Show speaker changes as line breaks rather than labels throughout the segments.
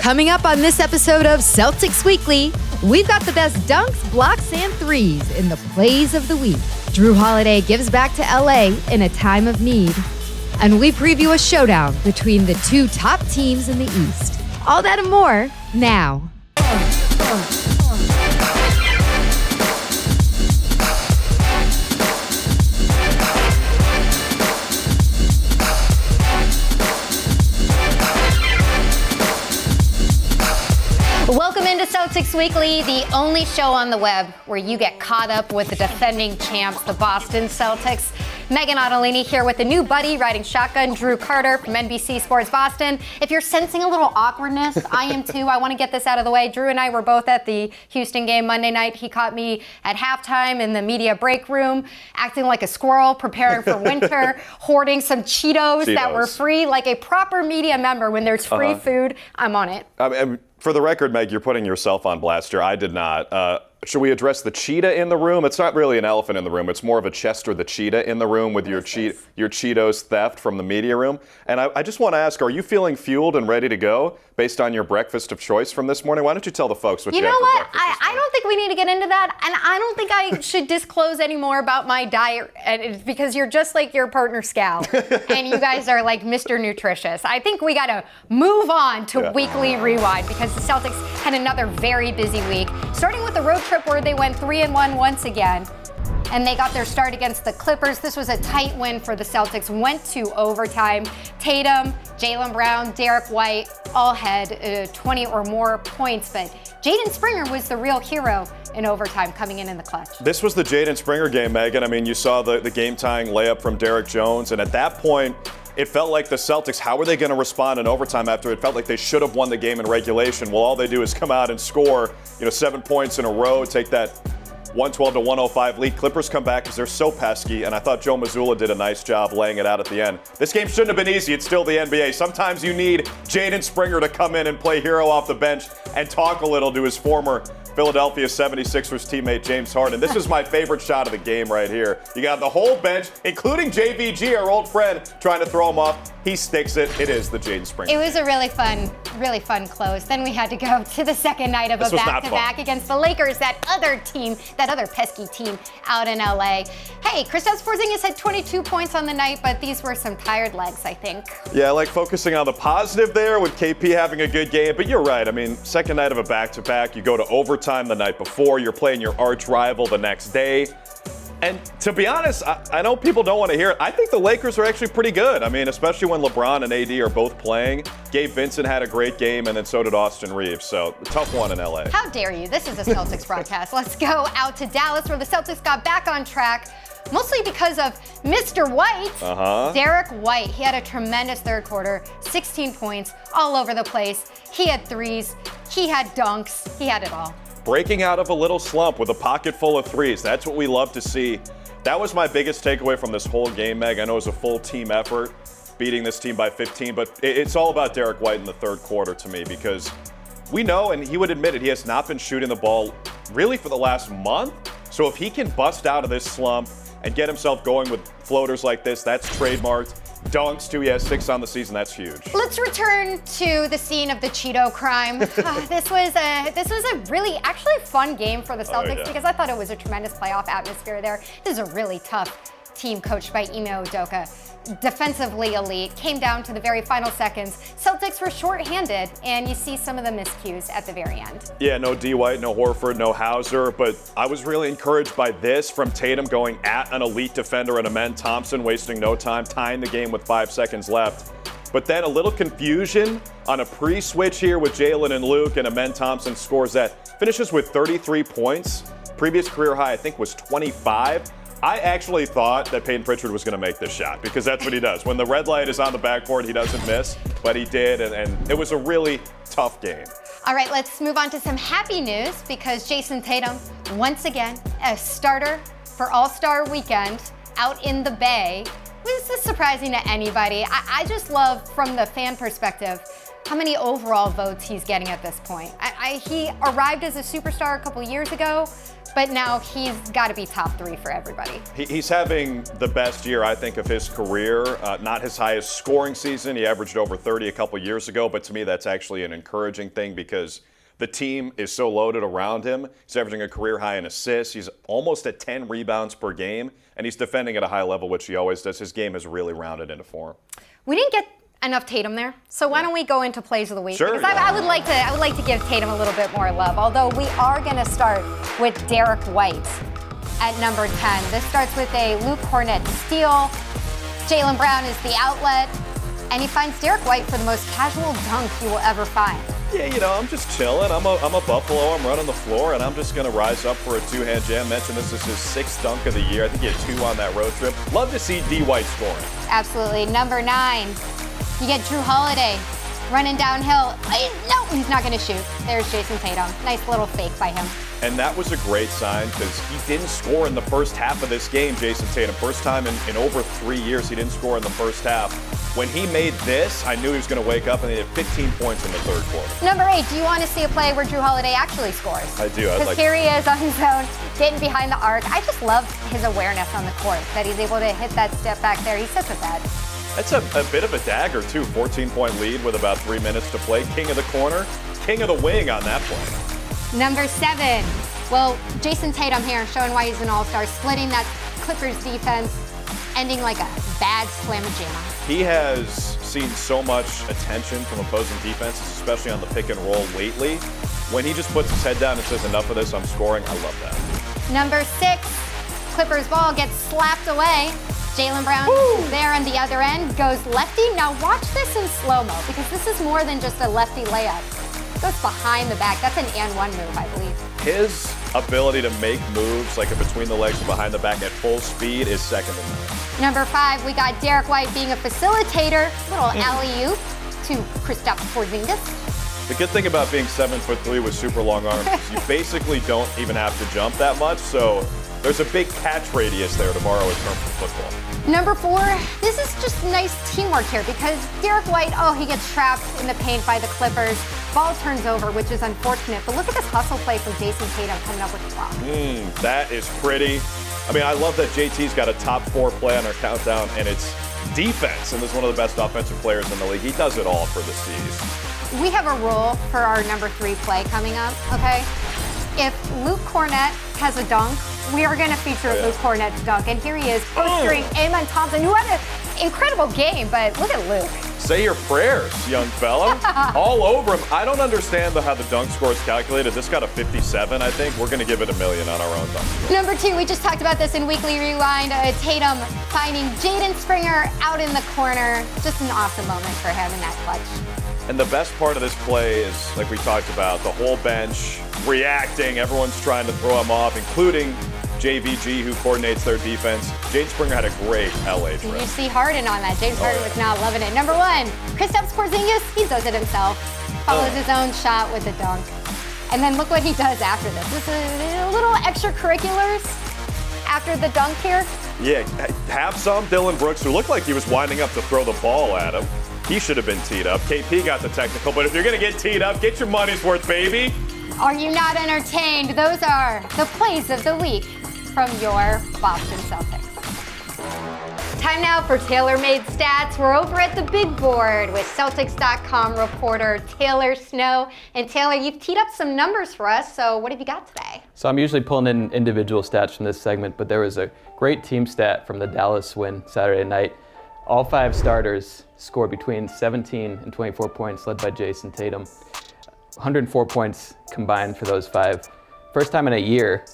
Coming up on this episode of Celtics Weekly, we've got the best dunks, blocks, and threes in the plays of the week. Jrue Holiday gives back to LA in a time of need. And we preview a showdown between the two top teams in the East. All that and more now.
Welcome into Celtics Weekly, the only show on the web where you get caught up with the defending champs, the Boston Celtics. Meghan Ottolini here with a new buddy riding shotgun, Drew Carter from NBC Sports Boston. If you're sensing a little awkwardness, I am too. I want to get this out of the way. Drew and I were both at the Houston game Monday night. He caught me at halftime in the media break room, acting like a squirrel, preparing for winter, hoarding some Cheetos that were free. Like a proper media member, when there's free food, I'm on it.
For the record, Meg, you're putting yourself on blast here. I did not. Should we address the cheetah in the room? It's not really an elephant in the room. It's more of a Chester the cheetah in the room with your Cheetos theft from the media room. And I just want to ask, are you feeling fueled and ready to go based on your breakfast of choice from this morning? Why don't you tell the folks what you had for breakfast this morning?
I don't think we need to get into that. And I don't think I should disclose any more about my diet because you're just like your partner, Scal. And you guys are like Mr. Nutritious. I think we got to move on to Weekly Rewind because the Celtics had another very busy week, starting with the road trip where they went 3-1 once again. And they got their start against the Clippers. This was a tight win for the Celtics. Went to overtime. Tatum, Jaylen Brown, Derek White all had 20 or more points. But Jaden Springer was the real hero in overtime, coming in the clutch.
This was the Jaden Springer game, Megan. I mean, you saw the game-tying layup from Derek Jones. And at that point, it felt like the Celtics, how were they going to respond in overtime after it felt like they should have won the game in regulation? Well, all they do is come out and score, 7 points in a row, take that 112 to 105 lead. Clippers come back because they're so pesky, and I thought Joe Mazzulla did a nice job laying it out at the end. This game shouldn't have been easy. It's still the NBA. Sometimes you need Jaden Springer to come in and play hero off the bench and talk a little to his former Philadelphia 76ers teammate James Harden. This is my favorite shot of the game right here. You got the whole bench, including JVG, our old friend, trying to throw him off. He sticks it. It is the Jaden Springer.
It was a really fun close. Then we had to go to the second night of a back-to-back against the Lakers, that other pesky team out in LA. Hey, Kristaps Porzingis had 22 points on the night, but these were some tired legs, I think.
Yeah, I like focusing on the positive there with KP having a good game, but you're right. I mean, second night of a back-to-back, you go to overtime the night before, you're playing your arch rival the next day. And to be honest, I know people don't want to hear it. I think the Lakers are actually pretty good. I mean, especially when LeBron and AD are both playing. Gabe Vincent had a great game, and then so did Austin Reeves. So, a tough one in LA.
How dare you? This is a Celtics broadcast. Let's go out to Dallas, where the Celtics got back on track, mostly because of Mr. White. Derek White. He had a tremendous third quarter, 16 points, all over the place. He had threes. He had dunks. He had it all.
Breaking out of a little slump with a pocket full of threes. That's what we love to see. That was my biggest takeaway from this whole game, Meg. I know it was a full team effort, beating this team by 15, but it's all about Derek White in the third quarter to me because we know, and he would admit it, he has not been shooting the ball really for the last month. So if he can bust out of this slump and get himself going with floaters like this, that's trademarked. Dunks, too. He has 6 on the season. That's huge.
Let's return to the scene of the Cheeto crime. This was a really actually fun game for the Celtics because I thought it was a tremendous playoff atmosphere there. This is a really tough team coached by Ime Udoka. Defensively elite, came down to the very final seconds. Celtics were shorthanded, and you see some of the miscues at the very end.
Yeah, no D. White, no Horford, no Hauser, but I was really encouraged by this from Tatum going at an elite defender and Amen Thompson, wasting no time, tying the game with 5 seconds left. But then a little confusion on a pre-switch here with Jalen and Luke, and Amen Thompson scores that. Finishes with 33 points. Previous career high, I think, was 25. I actually thought that Peyton Pritchard was going to make this shot because that's what he does. When the red light is on the backboard, he doesn't miss, but he did, and it was a really tough game.
All right, let's move on to some happy news because Jason Tatum, once again, a starter for All-Star Weekend out in the Bay. This is surprising to anybody. I just love, from the fan perspective, how many overall votes he's getting at this point. He arrived as a superstar a couple years ago, but now he's got to be top 3 for everybody.
He's having the best year, I think, of his career. Not his highest scoring season. He averaged over 30 a couple years ago, but to me that's actually an encouraging thing because the team is so loaded around him. He's averaging a career high in assists. He's almost at 10 rebounds per game, and he's defending at a high level, which he always does. His game has really rounded into form.
We didn't get enough Tatum there, so why don't we go into plays of the week?
Sure.
Because I would like to give Tatum a little bit more love. Although we are going to start with Derek White at number 10. This starts with a Luke Cornett steal. Jaylen Brown is the outlet, and he finds Derek White for the most casual dunk you will ever find.
Yeah, I'm just chilling. I'm a Buffalo. I'm running the floor, and I'm just going to rise up for a two-hand jam. Mentioned this is his 6th dunk of the year. I think he had 2 on that road trip. Love to see D. White scoring.
Absolutely. Number 9, you get Jrue Holiday running downhill. No, he's not going to shoot. There's Jason Tatum. Nice little fake by him.
And that was a great sign because he didn't score in the first half of this game, Jason Tatum. First time in over 3 years he didn't score in the first half. When he made this, I knew he was going to wake up, and he had 15 points in the third quarter.
Number 8, do you want to see a play where Jrue Holiday actually scores?
I do.
Because here he is on his own, getting behind the arc. I just love his awareness on the court, that he's able to hit that step back there. He's such a vet.
That's a bit of a dagger, too. 14-point lead with about 3 minutes to play. King of the corner, king of the wing on that play.
Number 7. Well, Jason Tatum here showing why he's an all-star, splitting that Clippers defense, ending like a bad slamma-jamma.
He has seen so much attention from opposing defenses, especially on the pick and roll lately. When he just puts his head down and says, enough of this, I'm scoring, I love that.
Number 6, Clippers ball gets slapped away. Jaylen Brown there on the other end, goes lefty. Now watch this in slow-mo, because this is more than just a lefty layup. It goes behind the back. That's an and one move, I believe.
His ability to make moves like a between the legs and behind the back at full speed is second to none.
Number 5, we got Derek White being a facilitator. Little alley-oop to Kristaps Porzingis.
The good thing about being 7'3" with super long arms is you basically don't even have to jump that much, so there's a big catch radius there to borrow a term from football.
Number 4, this is just nice teamwork here because Derek White, he gets trapped in the paint by the Clippers. Ball turns over, which is unfortunate, but look at this hustle play from Jason Tatum coming up with the block.
That is pretty. I mean, I love that JT's got a top 4 play on our countdown, and it's defense, and is one of the best offensive players in the league. He does it all for the C's.
We have a rule for our number 3 play coming up, okay? If Luke Cornett has a dunk, we are going to feature Luke Cornett's dunk. And here he is, postering Amen Thompson, who had an incredible game, but look at Luke.
Say your prayers, young fella. All over him. I don't understand how the dunk score is calculated. This got a 57, I think. We're going to give it $1 million on our own dunk score.
Number 2, we just talked about this in Weekly Rewind. Tatum finding Jaden Springer out in the corner. Just an awesome moment for him in that clutch.
And the best part of this play is, like we talked about, the whole bench reacting. Everyone's trying to throw him off, including JVG, who coordinates their defense. Jaden Springer had a great LA trip.
Did you see Harden on that? James Harden was not loving it. Number 1, Kristaps Porzingis, he does it himself. Follows his own shot with a dunk. And then look what he does after this. This is a little extracurriculars after the dunk here.
Yeah, have some. Dylan Brooks, who looked like he was winding up to throw the ball at him. He should have been teed up. KP got the technical, but if you're going to get teed up, get your money's worth, baby.
Are you not entertained? Those are the plays of the week from your Boston Celtics. Time now for Tailor-Made Stats. We're over at the big board with Celtics.com reporter Taylor Snow. And Taylor, you've teed up some numbers for us, so what have you got today?
So I'm usually pulling in individual stats from this segment, but there was a great team stat from the Dallas win Saturday night. All 5 starters scored between 17 and 24 points, led by Jason Tatum. 104 points combined for those 5. First time in a year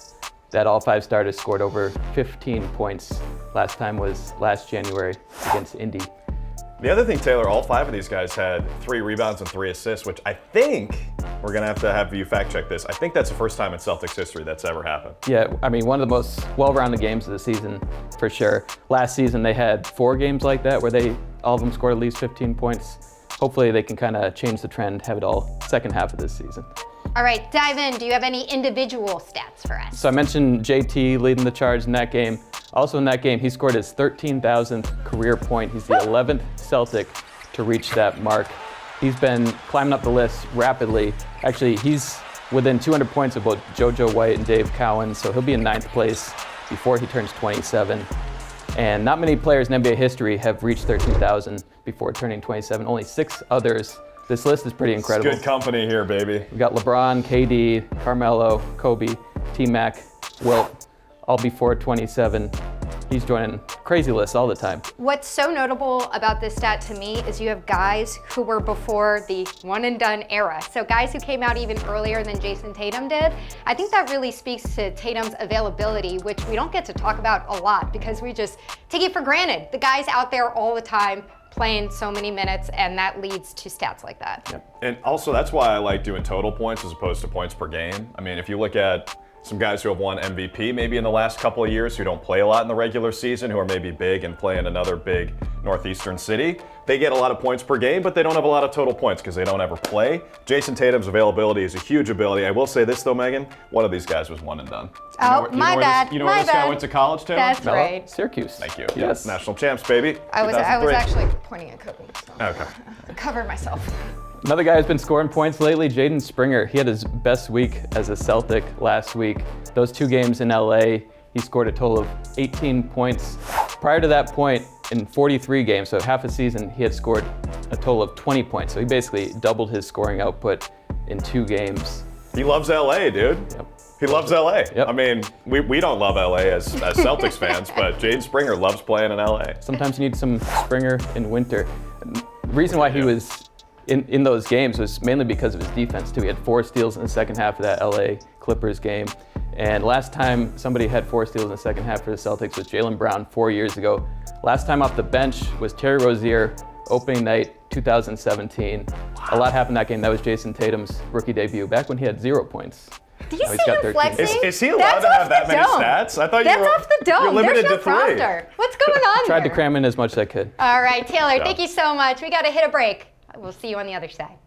that all 5 starters scored over 15 points. Last time was last January against Indy.
The other thing, Taylor, all 5 of these guys had 3 rebounds and 3 assists, which I think we're going to have you fact check this. I think that's the first time in Celtics history that's ever happened.
Yeah, I mean, one of the most well-rounded games of the season, for sure. Last season, they had 4 games like that where all of them scored at least 15 points. Hopefully, they can kind of change the trend, have it all second half of this season.
All right, dive in. Do you have any individual stats for us?
So I mentioned JT leading the charge in that game. Also in that game, he scored his 13,000th career point. He's the 11th Celtic to reach that mark. He's been climbing up the list rapidly. Actually, he's within 200 points of both JoJo White and Dave Cowan, so he'll be in 9th place before he turns 27. And not many players in NBA history have reached 13,000 before turning 27. Only 6 others. This list is pretty incredible.
It's good company here, baby.
We've got LeBron, KD, Carmelo, Kobe, T-Mac, Wilt, all before 27. He's joining crazy lists all the time.
What's so notable about this stat to me is you have guys who were before the one and done era. So guys who came out even earlier than Jason Tatum did. I think that really speaks to Tatum's availability, which we don't get to talk about a lot because we just take it for granted. The guy's out there all the time playing so many minutes, and that leads to stats like that.
Yep. And also that's why I like doing total points as opposed to points per game. I mean, if you look at some guys who have won MVP maybe in the last couple of years who don't play a lot in the regular season, who are maybe big and play in another big Northeastern city, they get a lot of points per game, but they don't have a lot of total points because they don't ever play. Jason Tatum's availability is a huge ability. I will say this though, Megan, one of these guys was one and done.
My bad.
You know where this guy went to college, Taylor?
That's
Mello?
right.
Syracuse.
Thank you.
Yes.
National champs, baby.
I was
2003.
actually pointing at Kobe. So
Okay.
cover myself.
Another guy who's been scoring points lately, Jaden Springer. He had his best week as a Celtic last week. Those 2 games in LA, he scored a total of 18 points. Prior to that point, in 43 games, so half a season, he had scored a total of 20 points. So he basically doubled his scoring output in 2 games.
He loves LA, dude.
Yep.
He loves LA.
Yep.
I mean, we don't love LA as Celtics fans, but Jaden Springer loves playing in LA.
Sometimes you need some Springer in winter. The reason why he was in those games was mainly because of his defense too. He had 4 steals in the second half of that LA Clippers game. And last time somebody had 4 steals in the second half for the Celtics was Jaylen Brown 4 years ago. Last time off the bench was Terry Rozier, opening night 2017. A lot happened that game. That was Jason Tatum's rookie debut, back when he had 0 points.
Do you
Now he's
see
got
him
13.
flexing?
Is he allowed
That's
to have
off
that
the
many
dome.
stats? I thought
That's
you were,
off the dome.
You're limited
There's no
to 3.
prompter. What's going on
Tried to
there?
cram in as much as I could.
All right, Taylor,
Yeah.
thank you so much. We got to hit a break. We'll see you on the other side.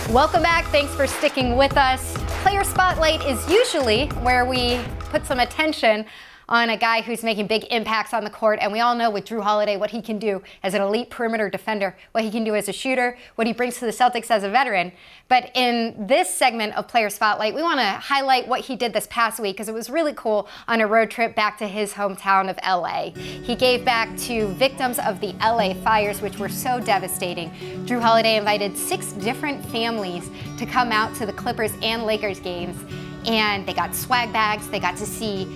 Welcome back. Thanks for sticking with us. Player Spotlight is usually where we put some attention on a guy who's making big impacts on the court. And we all know with Jrue Holiday what he can do as an elite perimeter defender, what he can do as a shooter, what he brings to the Celtics as a veteran. But in this segment of Player Spotlight, we want to highlight what he did this past week because it was really cool on a road trip back to his hometown of LA. He gave back to victims of the LA fires, which were so devastating. Jrue Holiday invited 6 different families to come out to the Clippers and Lakers games. And they got swag bags, they got to see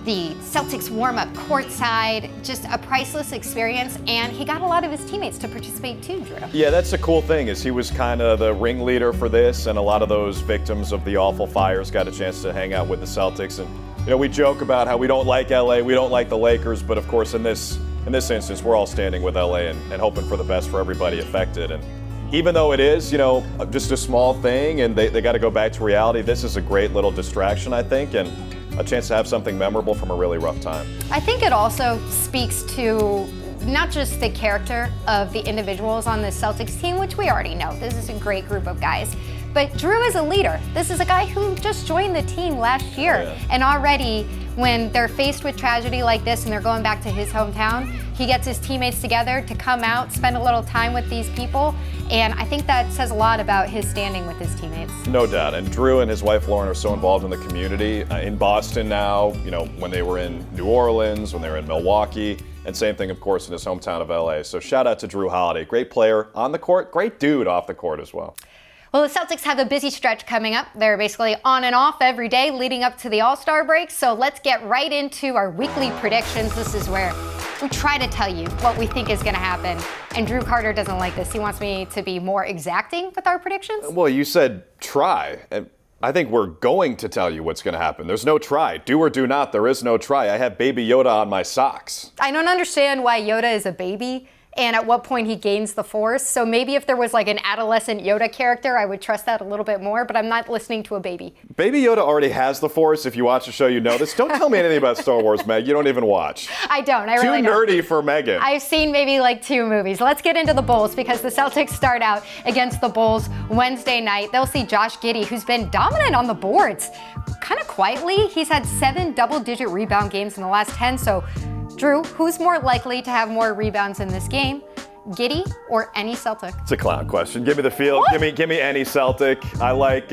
the Celtics warm-up courtside, just a priceless experience, and he got a lot of his teammates to participate too, Drew.
Yeah, that's the cool thing is he was kind of the ringleader for this, and a lot of those victims of the awful fires got a chance to hang out with the Celtics. And you know, we joke about how we don't like LA, we don't like the Lakers, but of course in this instance, we're all standing with LA and hoping for the best for everybody affected. And even though it is, you know, just a small thing, and they got to go back to reality, this is a great little distraction, I think, and a chance to have something memorable from a really rough time.
I think it also speaks to not just the character of the individuals on the Celtics team, which we already know. This is a great group of guys. But Jrue is a leader. This is a guy who just joined the team last year.
Oh, yeah.
And already, when they're faced with tragedy like this and they're going back to his hometown, he gets his teammates together to come out, spend a little time with these people. And I think that says a lot about his standing with his teammates.
No doubt. And Jrue and his wife Lauren are so involved in the community. In Boston now, you know, when they were in New Orleans, when they were in Milwaukee, and same thing, of course, in his hometown of LA. So shout out to Jrue Holiday. Great player on the court, great dude off the court as well.
Well, the Celtics have a busy stretch coming up. They're basically on and off every day leading up to the All-Star break. So let's get right into our weekly predictions. This is where we try to tell you what we think is going to happen. And Drew Carter doesn't like this. He wants me to be more exacting with our predictions.
Well, you said try. And I think we're going to tell you what's going to happen. There's no try. Do or do not. There is no try. I have Baby Yoda on my socks.
I don't understand why Yoda is a baby and at what point he gains the Force. So maybe if there was like an adolescent Yoda character, I would trust that a little bit more, but I'm not listening to a baby.
Baby Yoda already has the Force. If you watch the show, you know this. Don't tell me anything about Star Wars, Meg. You don't even watch.
I don't. I really don't.
Too nerdy for Meghan.
I've seen maybe like 2 movies. Let's get into the Bulls because the Celtics start out against the Bulls Wednesday night. They'll see Josh Giddey, who's been dominant on the boards. Kind of quietly, he's had 7 double-digit rebound games in the last 10. So, Jrue, who's more likely to have more rebounds in this game? Giddey or any Celtic?
It's a clown question. Give me the field. Give me any Celtic. I like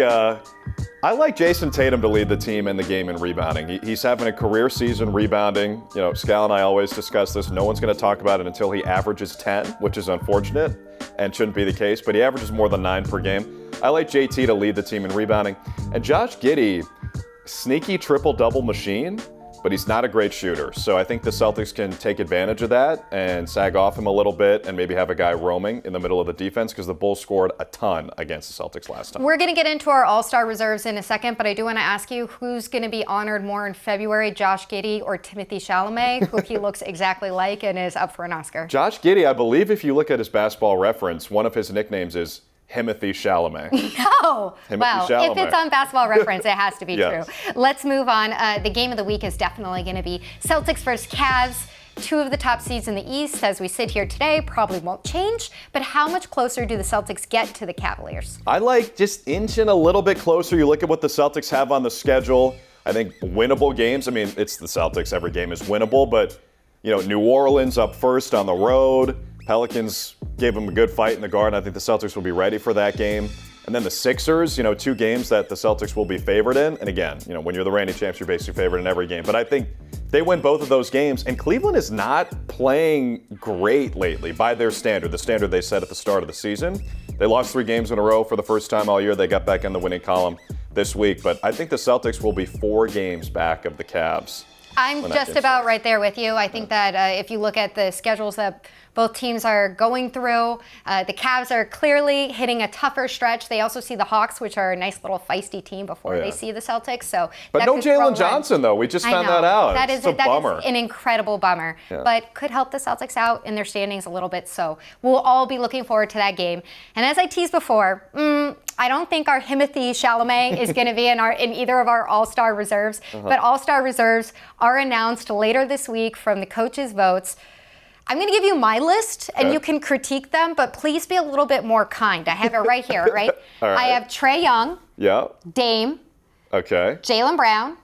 Jason Tatum to lead the team in the game in rebounding. He's having a career season rebounding. You know, Scal and I always discuss this. No one's going to talk about it until he averages 10, which is unfortunate and shouldn't be the case, but he averages more than 9 per game. I like JT to lead the team in rebounding. And Josh Giddey, sneaky triple-double machine, but he's not a great shooter. So I think the Celtics can take advantage of that and sag off him a little bit and maybe have a guy roaming in the middle of the defense because the Bulls scored a ton against the Celtics last time.
We're going to get into our All-Star reserves in a second, but I do want to ask you who's going to be honored more in February, Josh Giddey or Timothée Chalamet, who he looks exactly like and is up for an Oscar?
Josh Giddey, I believe if you look at his basketball reference, one of his nicknames is Timothée Chalamet.
No. Well, if it's on Basketball Reference, it has to be
Yes.
true. Let's move on. The game of the week is definitely going to be Celtics versus Cavs. 2 of the top seeds in the East, as we sit here today, probably won't change. But how much closer do the Celtics get to the Cavaliers?
I like just inching a little bit closer. You look at what the Celtics have on the schedule. I think winnable games. I mean, it's the Celtics. Every game is winnable. But, you know, New Orleans up first on the road. Pelicans gave them a good fight in the Garden. I think the Celtics will be ready for that game. And then the Sixers, you know, 2 games that the Celtics will be favored in. And again, you know, when you're the reigning champs, you're basically favored in every game. But I think they win both of those games. And Cleveland is not playing great lately by their standard, the standard they set at the start of the season. They lost 3 games in a row for the first time all year. They got back in the winning column this week. But I think the Celtics will be 4 games back of the Cavs.
I'm just about right there with you. I think that if you look at the schedules that both teams are going through, the Cavs are clearly hitting a tougher stretch. They also see the Hawks, which are a nice little feisty team before they see the Celtics. So,
but no Jalen Johnson, though. We just found that out.
That is
a bummer.
Is an incredible bummer, but could help the Celtics out in their standings a little bit. So we'll all be looking forward to that game. And as I teased before, I don't think our Timothée Chalamet is going to be in either of our All-Star reserves. But All-Star reserves are announced later this week from the coaches' votes. I'm going to give you my list, and you can critique them, but please be a little bit more kind. I have it right here, right?
All right.
I have Trae Young, Dame, Jaylen Brown,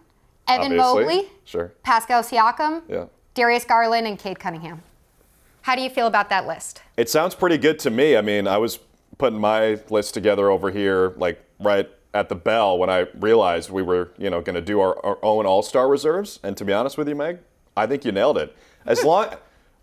Evan Mobley, Pascal Siakam, Darius Garland, and Cade Cunningham. How do you feel about that list?
It sounds pretty good to me. I mean, I was putting my list together over here, like right at the bell when I realized we were, you know, going to do our own All-Star reserves. And to be honest with you, Meg, I think you nailed it. As long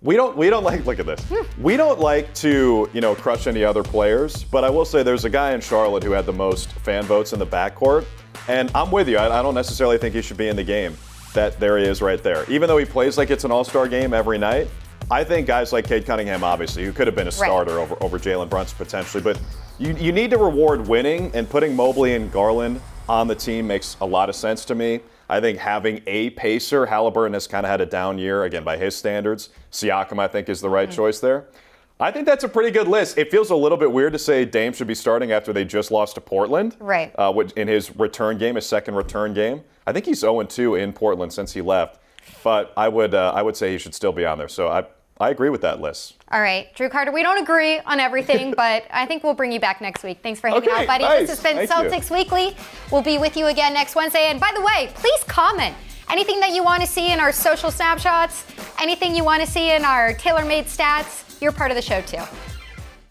we don't like, look at this. We don't like to, you know, crush any other players, but I will say there's a guy in Charlotte who had the most fan votes in the backcourt, and I'm with you. I don't necessarily think he should be in the game. There he is right there. Even though he plays like it's an all-star game every night, I think guys like Cade Cunningham, obviously, who could have been a starter over Jalen Brunson potentially, but you need to reward winning, and putting Mobley and Garland on the team makes a lot of sense to me. I think having a pacer, Halliburton has kind of had a down year, again, by his standards. Siakam, I think, is the right choice there. I think that's a pretty good list. It feels a little bit weird to say Dame should be starting after they just lost to Portland.
Right.
In his return game, his second return game. I think he's 0-2 in Portland since he left. But I would say he should still be on there. So I agree with that list.
All right, Jrue Carter, we don't agree on everything, but I think we'll bring you back next week. Thanks for hanging out, buddy.
Nice.
This has been Celtics Weekly. We'll be with you again next Wednesday. And by the way, please comment. Anything that you want to see in our social snapshots, anything you want to see in our tailor-made stats, you're part of the show too.